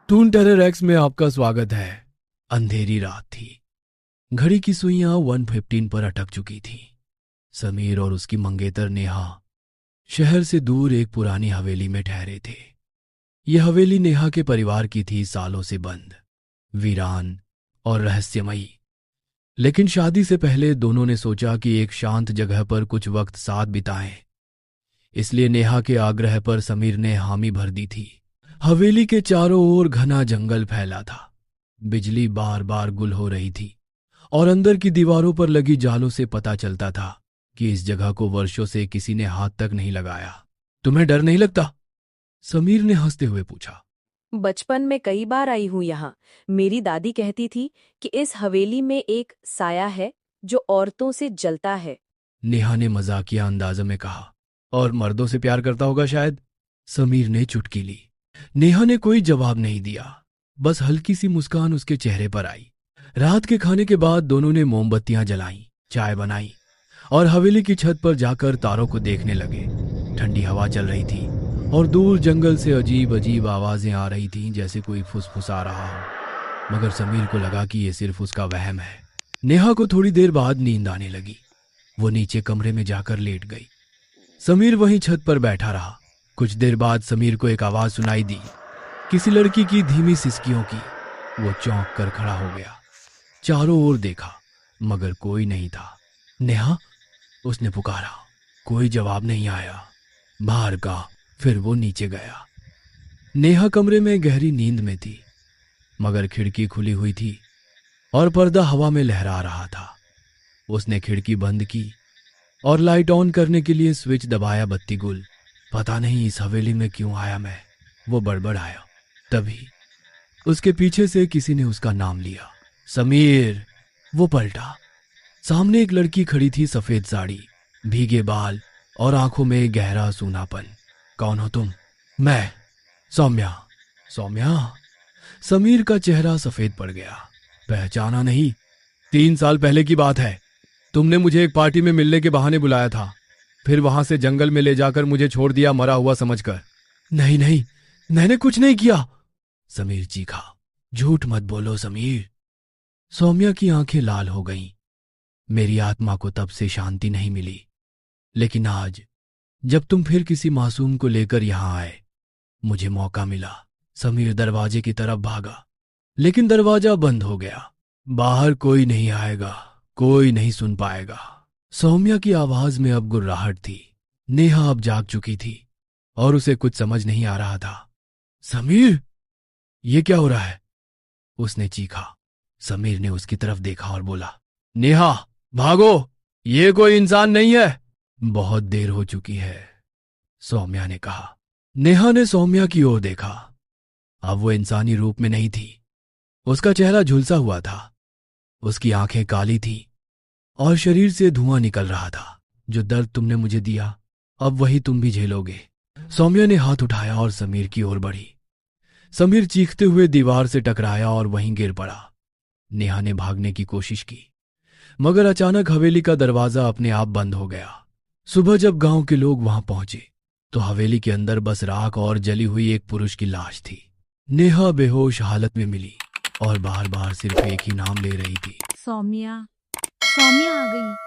Twin terror x में आपका स्वागत है। अंधेरी रात थी। घड़ी की सुइयां 1:15 पर अटक चुकी थी। समीर और उसकी मंगेतर नेहा शहर से दूर एक पुरानी हवेली में ठहरे थे। यह हवेली नेहा के परिवार की थी, सालों से बंद, वीरान और रहस्यमयी। लेकिन शादी से पहले दोनों ने सोचा कि एक शांत जगह पर कुछ वक्त साथ बिताएं। इसलिए नेहा के आग्रह पर समीर ने हामी भर दी थी। हवेली के चारों ओर घना जंगल फैला था। बिजली बार बार गुल हो रही थी और अंदर की दीवारों पर लगी जालों से पता चलता था कि इस जगह को वर्षों से किसी ने हाथ तक नहीं लगाया। तुम्हें डर नहीं लगता? समीर ने हंसते हुए पूछा। बचपन में कई बार आई हूं यहाँ। मेरी दादी कहती थी कि इस हवेली में एक साया है जो औरतों से जलता है। नेहा ने मजाकिया अंदाज में कहा। और मर्दों से प्यार करता होगा शायद? समीर ने चुटकी ली। नेहा ने कोई जवाब नहीं दिया, बस हल्की सी मुस्कान उसके चेहरे पर आई। रात के खाने के बाद दोनों ने मोमबत्तियां जलाईं, चाय बनाई और हवेली की छत पर जाकर तारों को देखने लगे। ठंडी हवा चल रही थी और दूर जंगल से अजीब अजीब आवाजें आ रही थीं, जैसे कोई फुसफुसा रहा हो। मगर समीर को लगा कि यह सिर्फ उसका वहम है। नेहा को थोड़ी देर बाद नींद आने लगी। वो नीचे कमरे में जाकर लेट गई। समीर वहीं छत पर बैठा रहा। कुछ देर बाद समीर को एक आवाज सुनाई दी, किसी लड़की की धीमी सिसकियों की। वो चौंक कर खड़ा हो गया, चारों ओर देखा, मगर कोई नहीं था। नेहा, उसने पुकारा। कोई जवाब नहीं आया। बाहर का। फिर वो नीचे गया। नेहा कमरे में गहरी नींद में थी, मगर खिड़की खुली हुई थी और पर्दा हवा में लहरा रहा था। उसने खिड़की बंद की और लाइट ऑन करने के लिए स्विच दबाया। बत्ती गुल। पता नहीं इस हवेली में क्यों आया मैं, वो बड़बड़ाया। तभी उसके पीछे से किसी ने उसका नाम लिया। समीर। वो पलटा। सामने एक लड़की खड़ी थी, सफेद साड़ी, भीगे बाल और आंखों में गहरा सूनापन। कौन हो तुम? मैं, सौम्या। सौम्या। समीर का चेहरा सफेद पड़ गया। पहचाना नहीं? 3 साल पहले की बात है। तुमने मुझे एक पार्टी में मिलने के बहाने बुलाया था, फिर वहां से जंगल में ले जाकर मुझे छोड़ दिया मरा हुआ समझकर। नहीं नहीं, मैंने कुछ नहीं किया, समीर चीखा। झूठ मत बोलो समीर। सौम्या की आंखें लाल हो गईं। मेरी आत्मा को तब से शांति नहीं मिली, लेकिन आज जब तुम फिर किसी मासूम को लेकर यहां आए, मुझे मौका मिला। समीर दरवाजे की तरफ भागा, लेकिन दरवाजा बंद हो गया। बाहर कोई नहीं आएगा, कोई नहीं सुन पाएगा। सौम्या की आवाज में अब गुर्राहट थी। नेहा अब जाग चुकी थी और उसे कुछ समझ नहीं आ रहा था। समीर, ये क्या हो रहा है? उसने चीखा। समीर ने उसकी तरफ देखा और बोला, नेहा भागो, ये कोई इंसान नहीं है। बहुत देर हो चुकी है, सौम्या ने कहा। नेहा ने सौम्या की ओर देखा। अब वो इंसानी रूप में नहीं थी। उसका चेहरा झुलसा हुआ था, उसकी आंखें काली थी और शरीर से धुआं निकल रहा था। जो दर्द तुमने मुझे दिया, अब वही तुम भी झेलोगे। सौम्या ने हाथ उठाया और समीर की ओर बढ़ी। समीर चीखते हुए दीवार से टकराया और वहीं गिर पड़ा। नेहा ने भागने की कोशिश की, मगर अचानक हवेली का दरवाजा अपने आप बंद हो गया। सुबह जब गांव के लोग वहां पहुंचे तो हवेली के अंदर बस राख और जली हुई एक पुरुष की लाश थी। नेहा बेहोश हालत में मिली और बार बार सिर्फ एक ही नाम ले रही थी। सौम्या। सौम्या आ गई।